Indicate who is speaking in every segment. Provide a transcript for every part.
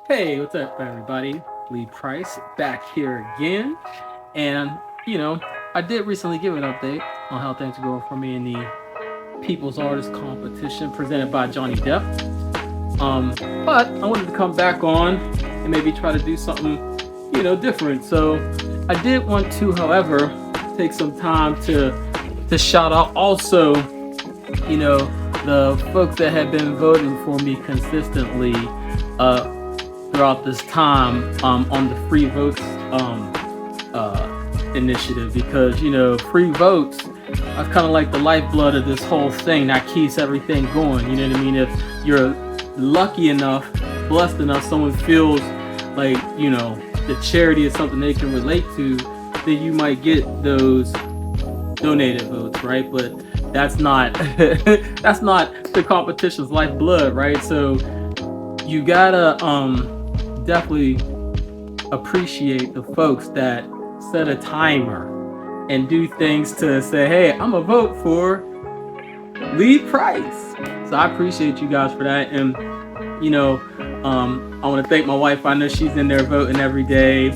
Speaker 1: Hey, what's up, everybody? Lee Price back here again. And, you know, I did recently give an update on how things are going for me in the People's Artist Competition presented by Johnny Depp. But I wanted to come back on and maybe try to do something, different. So I did want to, however, take some time to shout out also, the folks that have been voting for me consistently uh, throughout this time on the free votes initiative, because free votes are kind of like the lifeblood of this whole thing that keeps everything going. You know what I mean? If you're lucky enough, blessed enough, someone feels like the charity is something they can relate to, then you might get those donated votes, right? But that's not that's not the competition's lifeblood, right? So you gotta definitely appreciate the folks that set a timer and do things to say, hey, I'm gonna vote for Lee Price. So I appreciate you guys for that. And I want to thank my wife. I know she's in there voting every day.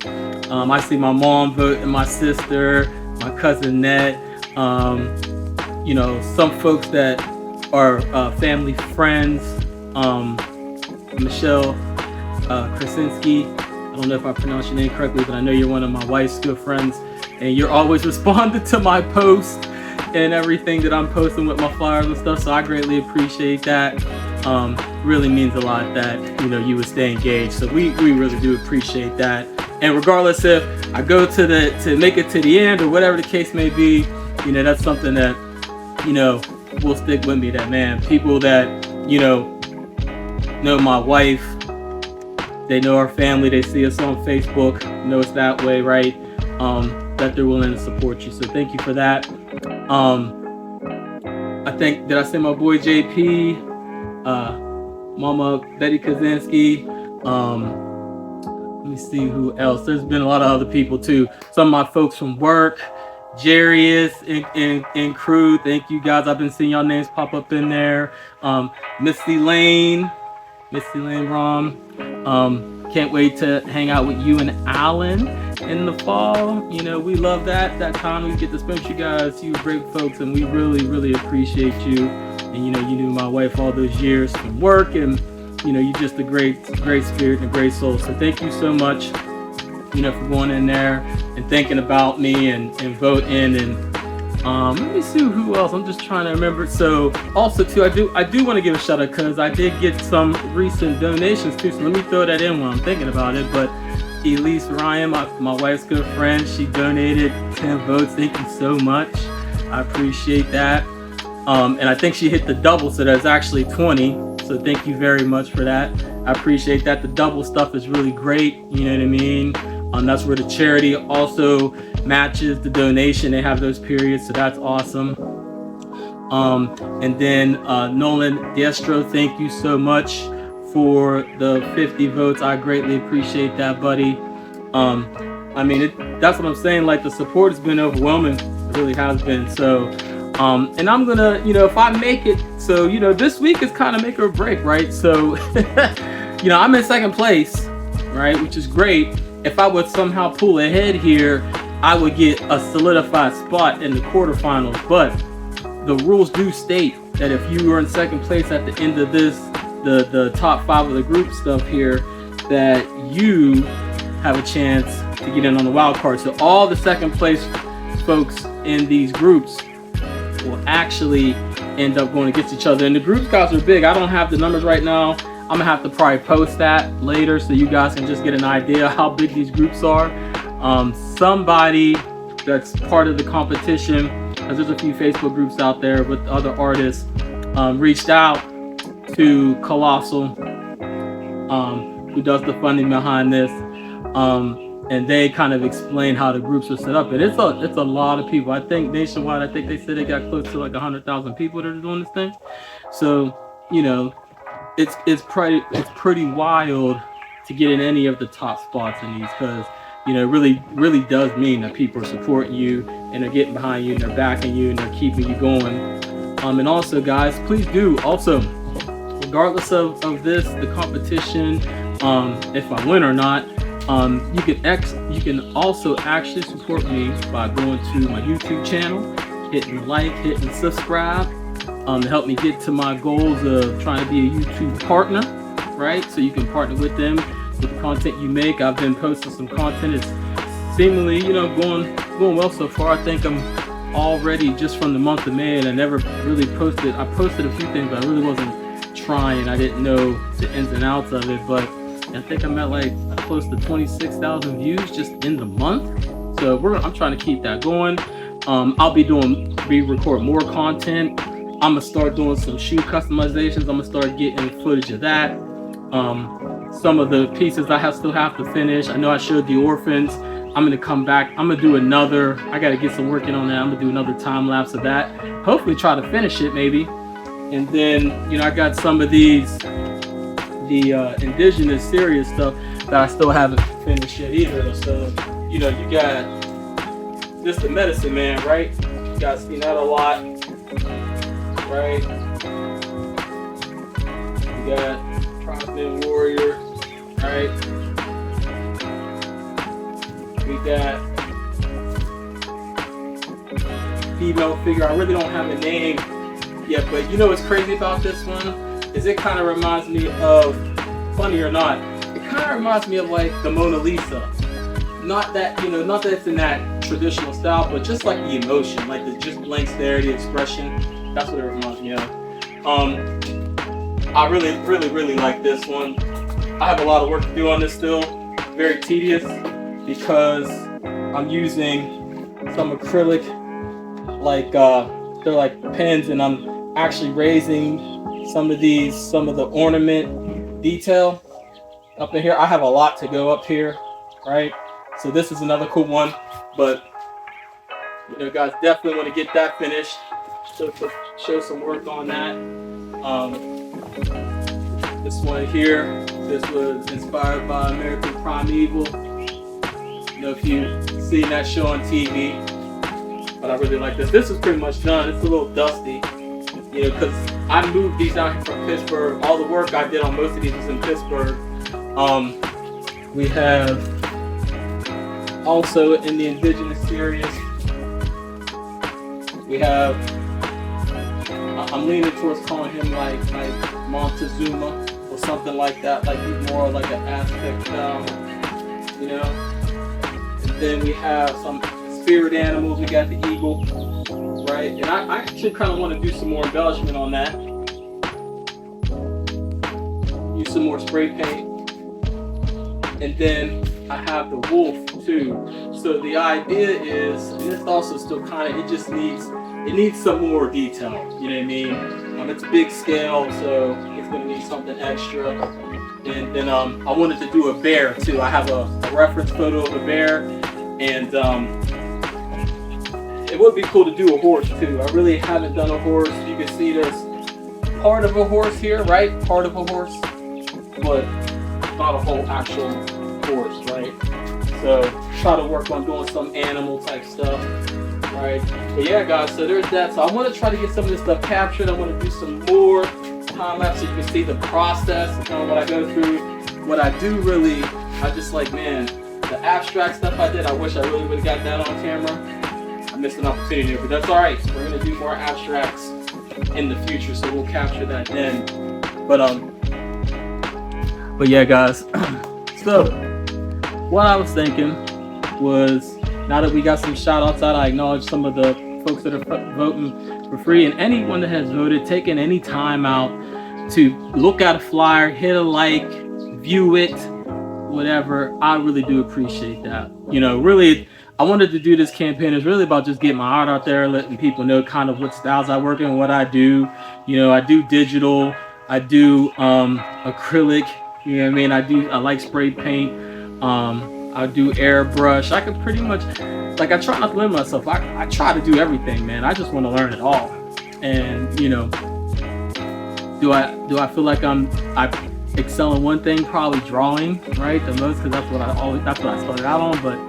Speaker 1: I see my mom voting, my sister, my cousin Ned, some folks that are family friends, Michelle Krasinski. I don't know if I pronounced your name correctly, but I know you're one of my wife's good friends, and you're always responding to my posts and everything that I'm posting with my flyers and stuff. So I greatly appreciate that. Really means a lot that you would stay engaged. So we really do appreciate that. And regardless if I go to make it to the end or whatever the case may be, that's something that will stick with me. That, man, people that know my wife, they know our family, they see us on Facebook, know it's that way, right? That they're willing to support you. So thank you for that. I think, did I say my boy JP, Mama Betty Kaczynski, let me see who else. There's been a lot of other people too. Some of my folks from work, Jarius and crew. Thank you guys. I've been seeing y'all names pop up in there. Misty Lane, Rom. Can't wait to hang out with you and Alan in the fall. We love that time we get to spend with you guys. You great folks, and we really appreciate you. And you knew my wife all those years from work, and you're just a great spirit and a great soul. So thank you so much, for going in there and thinking about me and voting. And let me see who else. I'm just trying to remember. So also too, I do want to give a shout out because I did get some recent donations too. So let me throw that in when I'm thinking about it. But Elise Ryan, my wife's good friend, she donated 10 votes. Thank you so much. I appreciate that. And I think she hit the double, so that's actually 20. So thank you very much for that. I appreciate that. The double stuff is really great. You know what I mean? That's where the charity also matches the donation. They have those periods, so that's awesome. And then Nolan Diestro, thank you so much for the 50 votes. I greatly appreciate that, buddy. That's what I'm saying. Like, the support has been overwhelming. It really has been. So, and I'm gonna, if I make it, so this week is kind of make or break, right? So, I'm in second place, right, which is great. If I would somehow pull ahead here, I would get a solidified spot in the quarterfinals. But the rules do state that if you are in second place at the end of this, the top 5 of the group stuff here, that you have a chance to get in on the wild card. So all the second place folks in these groups will actually end up going against each other. And the groups, guys, are big. I don't have the numbers right now. I'm gonna have to probably post that later so you guys can just get an idea how big these groups are. Somebody that's part of the competition, because there's a few Facebook groups out there with other artists, reached out to Colossal, who does the funding behind this, and they kind of explain how the groups are set up. And it's a lot of people. I think nationwide, I think they said they got close to like 100,000 people that are doing this thing. So it's pretty wild to get in any of the top spots in these, because it really does mean that people are supporting you and they're getting behind you and they're backing you and they're keeping you going. And also, guys, please do also, regardless of this, the competition, if I win or not. You can also actually support me by going to my YouTube channel, hitting like, hitting subscribe, to help me get to my goals of trying to be a YouTube partner, right? So you can partner with them with the content you make. I've been posting some content. It's seemingly, going well so far. I think I'm already just from the month of May, and I never really posted. I posted a few things, but I really wasn't trying. I didn't know the ins and outs of it, but I think I'm at like close to 26,000 views just in the month. So I'm trying to keep that going. I'll be record more content. I'm gonna start doing some shoe customizations. I'm gonna start getting footage of that. Some of the pieces I still have to finish. I know I showed the orphans. I'm gonna come back. I'm gonna do another. I gotta get some working on that. I'm gonna do another time lapse of that. Hopefully try to finish it maybe. And then I got some of the indigenous serious stuff that I still haven't finished yet either. So you got this, the medicine man, right? You guys seen that a lot, right? You got tribesman warrior, right? We got female figure. I really don't have a name yet, but what's crazy about this one is it kind of reminds me of, funny or not, it kind of reminds me of like the Mona Lisa. Not that it's in that traditional style, but just like the emotion, like the just blank stare, the expression. That's what it reminds me of. I really like this one. I have a lot of work to do on this still. Very tedious because I'm using some acrylic, like they're like pens, and I'm actually raising some of the ornament detail up in here. I have a lot to go up here, right? So this is another cool one, but guys, definitely want to get that finished. Show some work on that. This one here, this was inspired by American Primeval. If you've seen that show on TV, but I really like this. This is pretty much done. It's a little dusty, because I moved these out here from Pittsburgh. All the work I did on most of these was in Pittsburgh. We have also in the indigenous series, we have, I'm leaning towards calling him like Montezuma or something like that, like he's more like an Aztec style, And then we have some spirit animals. We got the eagle, right? And I actually kind of want to do some more embellishment on that. Use some more spray paint. And then I have the wolf too. So the idea is, and this also still kind of, it needs some more detail. You know what I mean? It's a big scale, so it's gonna need something extra. And then I wanted to do a bear too. I have a reference photo of a bear, and it would be cool to do a horse too. I really haven't done a horse. You can see there's part of a horse here, right? Part of a horse, but not a whole actual horse, right? So try to work on doing some animal type stuff, right? But yeah, guys, so there's that. So I want to try to get some of this stuff captured. I want to do some more time lapse so you can see the process, what I go through. What I do really, I just like, man, the abstract stuff I did, I wish I really would have got that on camera. I missed an opportunity there, but that's all right. We're gonna do more abstracts in the future, so we'll capture that then. But yeah, guys. So what I was thinking was, now that we got some shout outs out, I acknowledge some of the folks that are voting for free, and anyone that has voted, taking any time out to look at a flyer, hit a like, view it, whatever. I really do appreciate that. Really, I wanted to do this campaign. It's really about just getting my art out there, letting people know kind of what styles I work in, what I do. I do digital, I do acrylic, I mean? I like spray paint, I do airbrush. I can pretty much, like, I try not to limit myself. I try to do everything, man. I just want to learn it all. And do I feel like I excel in one thing? Probably drawing, right, the most, because that's what I started out on. But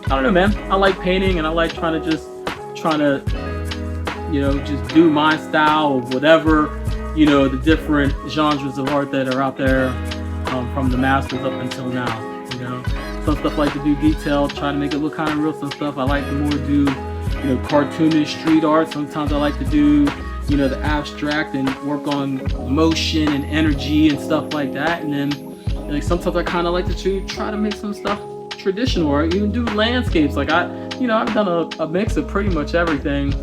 Speaker 1: I don't know, man. I like painting, and I like trying to just do my style of whatever, the different genres of art that are out there. from the masters up until now. You know, some stuff I like to do detail, try to make it look kind of real. Some stuff I like to more do, cartoonish street art. Sometimes I like to do, the abstract and work on motion and energy and stuff like that. And then, like, sometimes I kind of like to try to make some stuff traditional, or even do landscapes. Like I've done a mix of pretty much everything.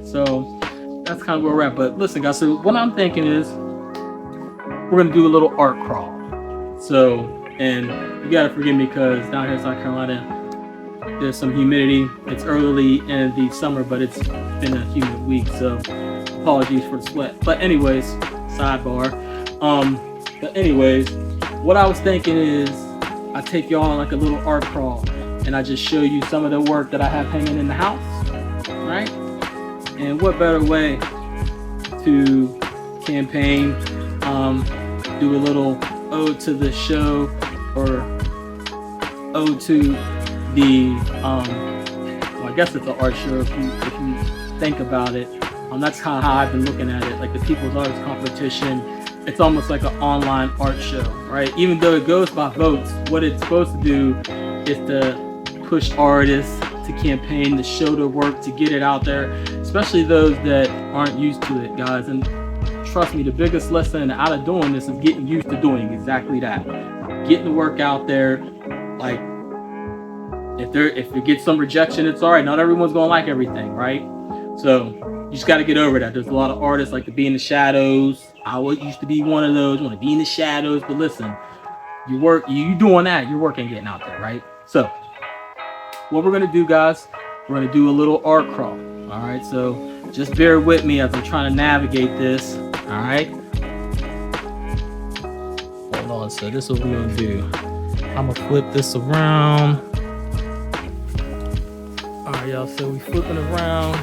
Speaker 1: So that's kind of where we're at. But listen, guys, so what I'm thinking is we're gonna do a little art crawl. So, and you gotta forgive me because down here in South Carolina, there's some humidity. It's early in the summer, but it's been a humid week, so apologies for the sweat. But anyways, sidebar. But anyways, what I was thinking is I take y'all on like a little art crawl, and I just show you some of the work that I have hanging in the house, right? And what better way to campaign, do a little ode to the show, or ode to the, well, I guess it's an art show if you think about it. That's kind of how I've been looking at it, like the People's Artist Competition. It's almost like an online art show, right? Even though it goes by votes, what it's supposed to do is to push artists to campaign, to show their work, to get it out there, especially those that aren't used to it, guys. And trust me, the biggest lesson out of doing this is getting used to doing exactly that. Getting the work out there. Like, if it gets some rejection, it's all right. Not everyone's gonna like everything, right? So you just got to get over that. There's a lot of artists like to be in the shadows. I used to be one of those, want to be in the shadows. But listen, you doing that, your work ain't getting out there, right? So what we're gonna do, guys, we're gonna do a little art crawl. All right, so just bear with me as I'm trying to navigate this. All right, hold on. So this is what we're gonna do. I'm gonna flip this around. All right, y'all. So we flipping around.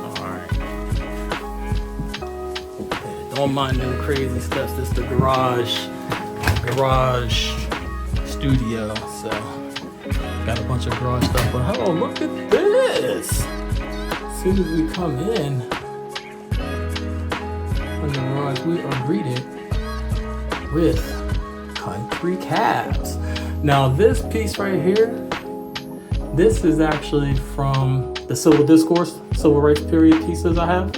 Speaker 1: All right. Don't mind them crazy steps. This is the garage studio. So got a bunch of garage stuff. But oh, look at this! As soon as we come in the garage, we are greeted with country cabs. Now this piece right here, this is actually from the civil discourse, civil rights period pieces I have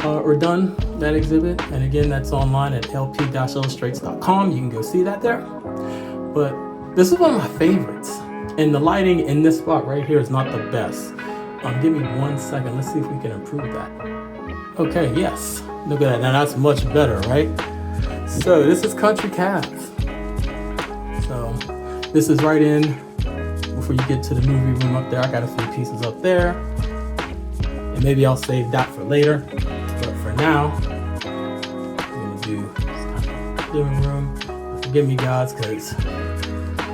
Speaker 1: or done, that exhibit. And again, that's online at lp-illustrates.com. You can go see that there. But this is one of my favorites. And the lighting in this spot right here is not the best. Give me 1 second. Let's see if we can improve that. Okay, yes. Look at that. Now that's much better, right? So this is country cabs. So this is right in before you get to the movie room up there. I got a few pieces up there. And maybe I'll save that for later. But for now, I'm gonna do living room. Forgive me, guys,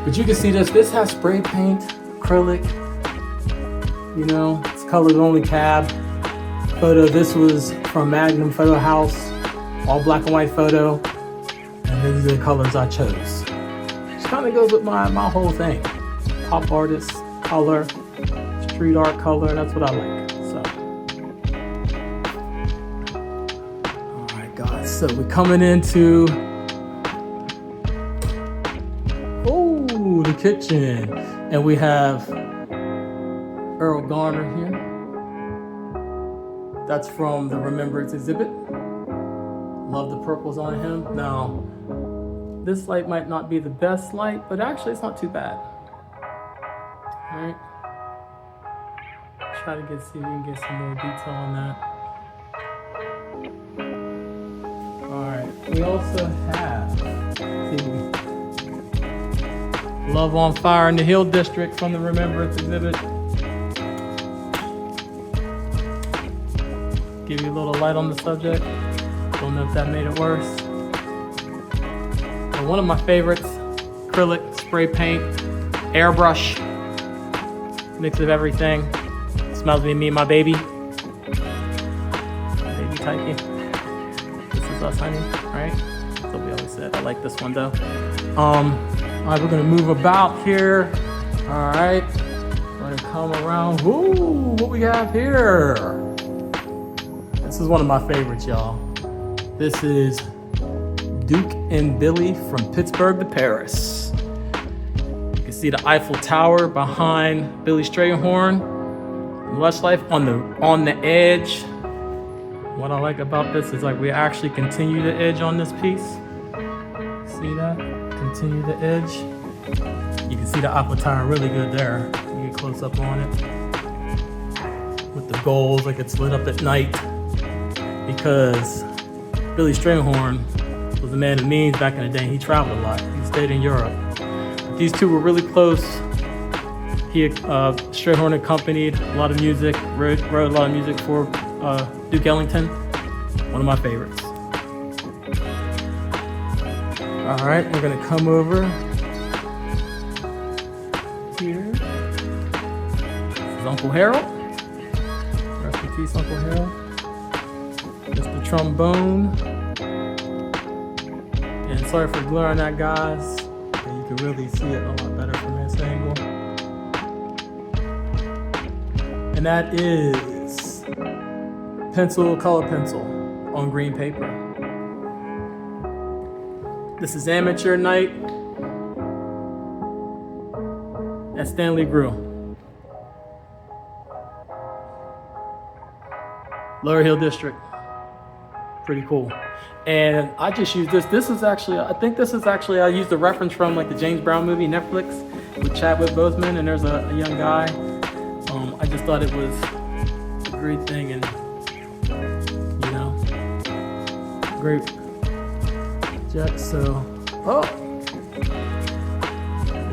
Speaker 1: but you can see this has spray paint, acrylic, it's colors only cab photo. This was from Magnum Photo House, all black and white photo, and these are the colors I chose. Just kind of goes with my whole thing. Pop artist color, street art color, that's what I like. So, all right, guys, so we're coming into the kitchen, and we have Earl Garner here. That's from the Remembrance exhibit. Love the purples on him. Now, this light might not be the best light, but actually it's not too bad. All right. Try to see if we can get some more detail on that. All right. We also have, Love on Fire in the Hill District from the Remembrance exhibit. Give you a little light on the subject. Don't know if that made it worse. But one of my favorites, acrylic, spray paint, airbrush, mix of everything. Smells me and my baby. Baby typey. This is us, honey, right? That's what we always said. I like this one though. All right, we're gonna move about here. All right, we're gonna come around. Ooh, what we have here? This is one of my favorites, y'all. This is Duke and Billy from Pittsburgh to Paris. You can see the Eiffel Tower behind Billy Strayhorn. Lush Life on the edge. What I like about this is like we actually continue the edge on this piece. See that? Continue the edge. You can see the Eiffel Tower really good there. You get close up on it. With the gold, like it's lit up at night. Because Billy Strayhorn was a man of means back in the day. He traveled a lot. He stayed in Europe. But these two were really close. Strayhorn accompanied a lot of music, wrote a lot of music for Duke Ellington. One of my favorites. All right, we're gonna come over here. This is Uncle Harold. Rest in peace, Uncle Harold. Just the trombone. And sorry for glaring that, guys. Okay, you can really see it a lot better from this angle. And that is color pencil on green paper. This is Amateur Night at Stanley Grill. Lower Hill District. Pretty cool. And I just used this. This is actually, I used the reference from like the James Brown movie, Netflix, with Chadwick Boseman, and there's a young guy. I just thought it was a great thing, and you know, great jet. So,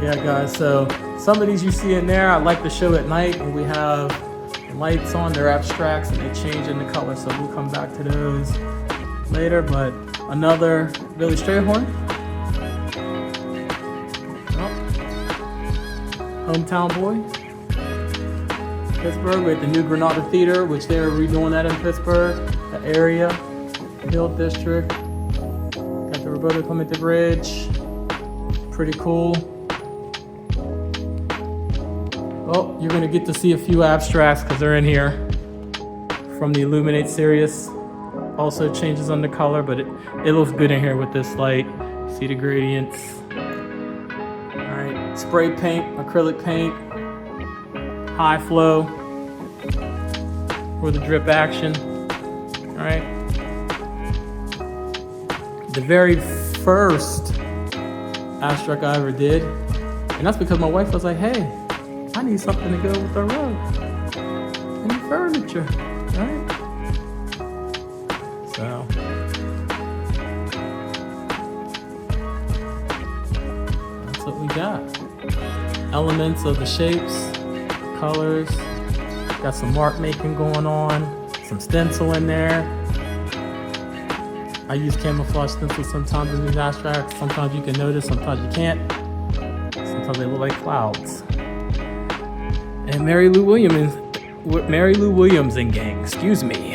Speaker 1: yeah, guys. So some of these you see in there, I like to show at night when we have lights on. They're abstracts and they change in the color. So we'll come back to those later. But another Billy Strayhorn. Hometown boy. Pittsburgh, we at the New Granada Theater, which they're redoing that in Pittsburgh, the area, Hill District. Got the Roberto Clemente Bridge, pretty cool. Oh, you're gonna get to see a few abstracts because they're in here from the Illuminate series. Also changes on the color, but it looks good in here with this light. See the gradients. All right, spray paint, acrylic paint. High flow for the drip action. All right. The very first abstract I ever did, and that's because my wife was like, hey, I need something to go with the rug and the furniture, right? So, that's what we got. Elements of the shapes, colors, got some mark making going on, some stencil in there. I use camouflage stencils sometimes in these abstracts. Sometimes you can notice, sometimes you can't. Sometimes they look like clouds. And Mary Lou Williams and gang, excuse me.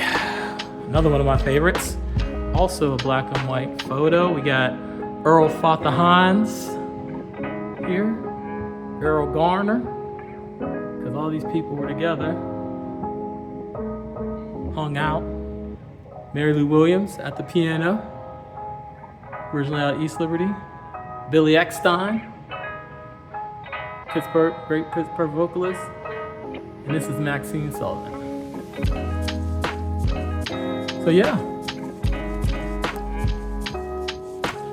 Speaker 1: Another one of my favorites. Also a black and white photo. We got Earl Father Hines here, Earl Garner. Because all these people were together, hung out. Mary Lou Williams at the piano, originally out of East Liberty. Billy Eckstein, great Pittsburgh vocalist. And this is Maxine Sullivan. So yeah.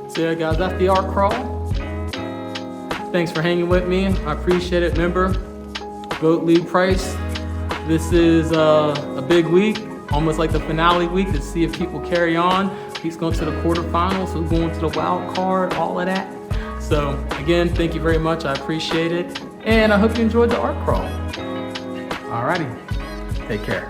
Speaker 1: So yeah, guys, that's the art crawl. Thanks for hanging with me. I appreciate it. Remember, vote Lee Price. This is a big week, almost like the finale week, to see if people carry on. He's going to the quarterfinals, so going to the wild card, all of that. So again, thank you very much. I appreciate it. And I hope you enjoyed the art crawl. Alrighty, take care.